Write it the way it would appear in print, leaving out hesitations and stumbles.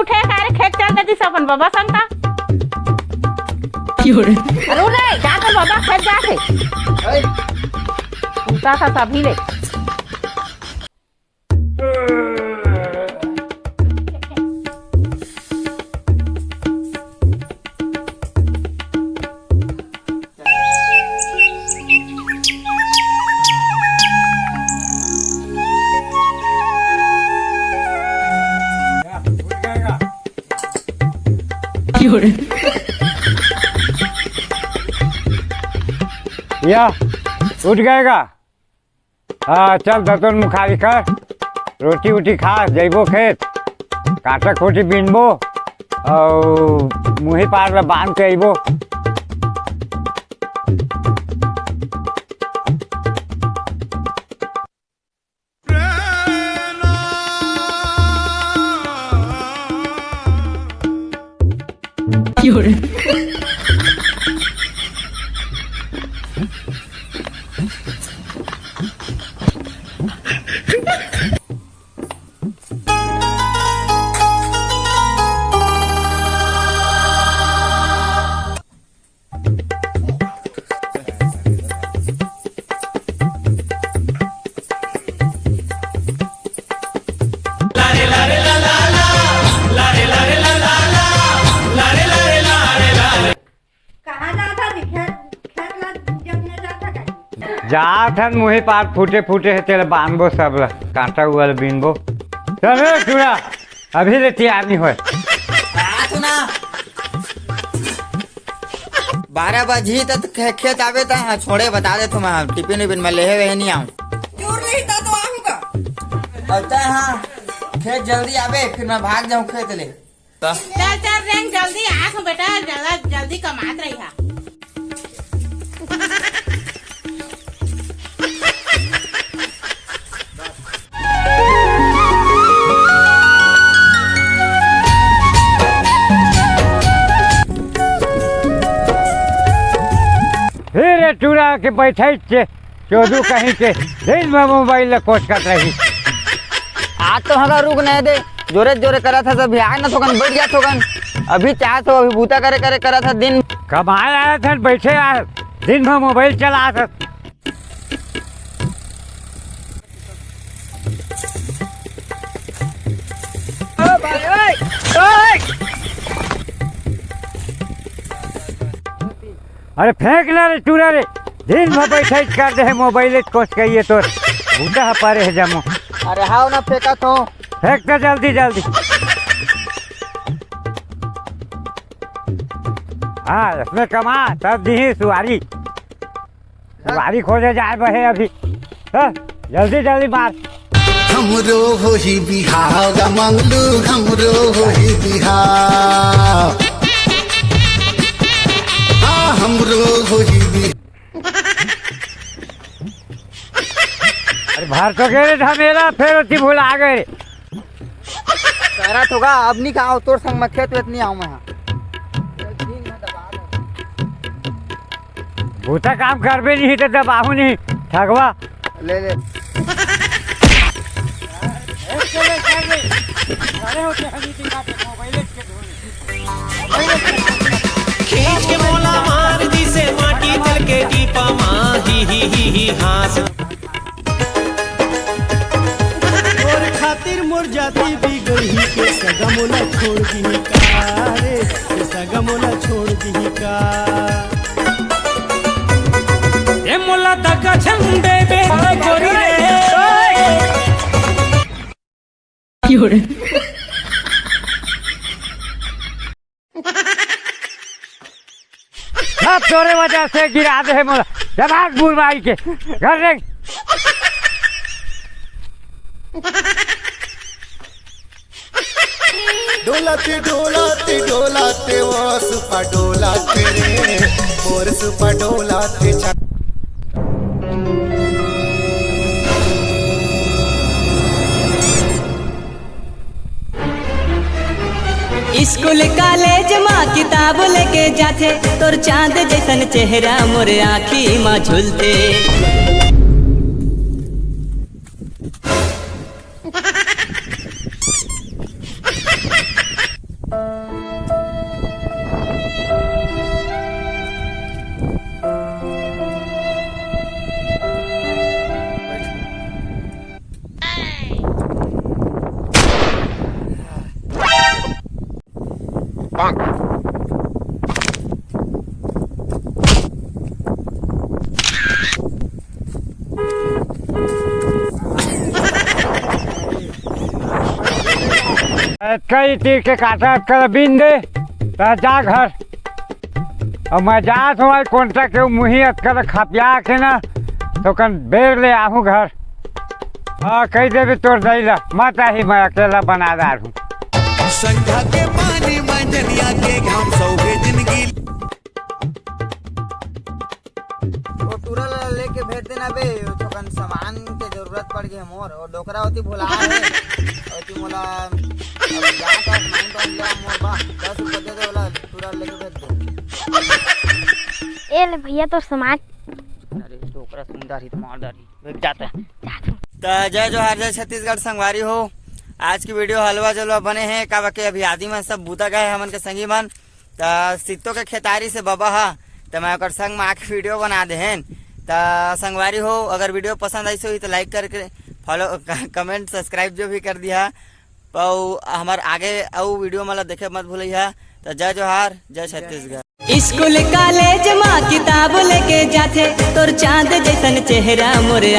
उठे काय रे खेत चल देती अपन बाबा संगता अरे रे जा तो बाबा खेत जाके उठता था सभी ले या उठ गएगा। हाँ चल दतन मुखारी कर रोटी उटी खा जइबो खेत काटा खोटी बीनबो और मुही पार में बांध के अइबो। जाथन मुही पार फूटे फूटे है तेरे बांधबो सब ला कांटा उगल बीनबो चल रे चूड़ा अभी ले तैयार नहीं होए। सुना 12 बजे तक खेत आवे ता छोड़े बता दे तुम टिफिन विपिन में लेहे वह नहीं आऊं क्यों नहीं तो आऊंगा अच्छा हां खेत जल्दी आवे फिर मैं भाग जाऊं खेत ले चल चल रेंग जल्दी आ तू बेटा ज्यादा जल्दी कमात रही है। फिर चूड़ा के बैठे चौधू कहीं के दिन में मोबाइल कोच कर रही आज तो हमारा रुक नहीं दे जोरे जोरे करा था सब आग ना थोकन बैठ गया थोकन अभी चाह तो अभी बूता करे करे करा था दिन कमाए आया था बैठे आया दिन में मोबाइल चला था। अरे फेंक ना रे चूड़ा रे दिन में बैठे कर दे मोबाइल कोच कहिए तो बूटा पारे है जमो। अरे हाउ ना फेंका तो फेंक तो जल्दी जल्दी। हाँ इसमें कमा तब दी सुवारी सुवारी खोजे जाए बहे अभी जल्दी जल्दी मार। हमरो होही बिहार मंगलू हमरो होही बिहार हमरो होही बिहार। अरे भार तो कह रहे मेरा फिर उसी भूला आ गए करा तो का अब नहीं खाओ तोर संग में खेत वेत नहीं आऊं मैं भूता काम कर भी नहीं तो दबाहू नहीं ठगवा ले ले खींच के मोला मार दी से माटी तल के टीपा माँ ही हास और खातिर मोर जाती बिगड़ ही के सगा मोला छोड़ दी का रे के सगा मोला छोड़ दी का ए मोला दगा झंडे बे गोरी रे सब तोरे वजह से गिरा दे मोला जबाक बुरबाई के घर रे डोलाते डोलाते डोलाते वो सुपा डोलाते रे और सुपा डोलाते स्कूल कॉलेज माँ किताब लेके जाते तोर चांद जैसन चेहरा मोर आँखी माँ झूलते कई तीर के काटा कर बीन दे तो जा घर और मैं जात हूँ कौन सा के मुँही कर खपिया के ना तो कन बेर ले आहूँ घर। हाँ कही देवी तोड़ दैला मत ही मैं अकेला बनादार हूँ। संध्या के पानी मंजनिया के घाम सौगे जिंदगी वो तुरल लेके भेज देना बे छोकन सामान के जरूरत पड़ गई मोर और डोकरा होती भुला है होती मोला अब जा का सामान तो ले मोर बा 10 रुपए दे दे वाला तुरल लेके भेज दे। ए ले भैया तो सामान। अरे डोकरा सुंदर ही मारदार ही भेज जाता है। तो जय जोहार जय छत्तीसगढ़ संगवारी हो। आज की वीडियो हलवा जलवा बने हैं का बाकी अभी आदि में सब बूता गए हमन के संगी मन तो सित्तो के खेतारी से बाबा हा तो मैं और संग में आके वीडियो बना दे हैं। तो संगवारी हो अगर वीडियो पसंद आई हो तो लाइक करके फॉलो कमेंट सब्सक्राइब जो भी कर दिया और हमारे आगे और वीडियो मतलब देखे मत भूलिए। तो जय जोहार जय छत्तीसगढ़। स्कूल कॉलेज माँ किताब लेके जाते तोर चांद जैसन चेहरा मोरे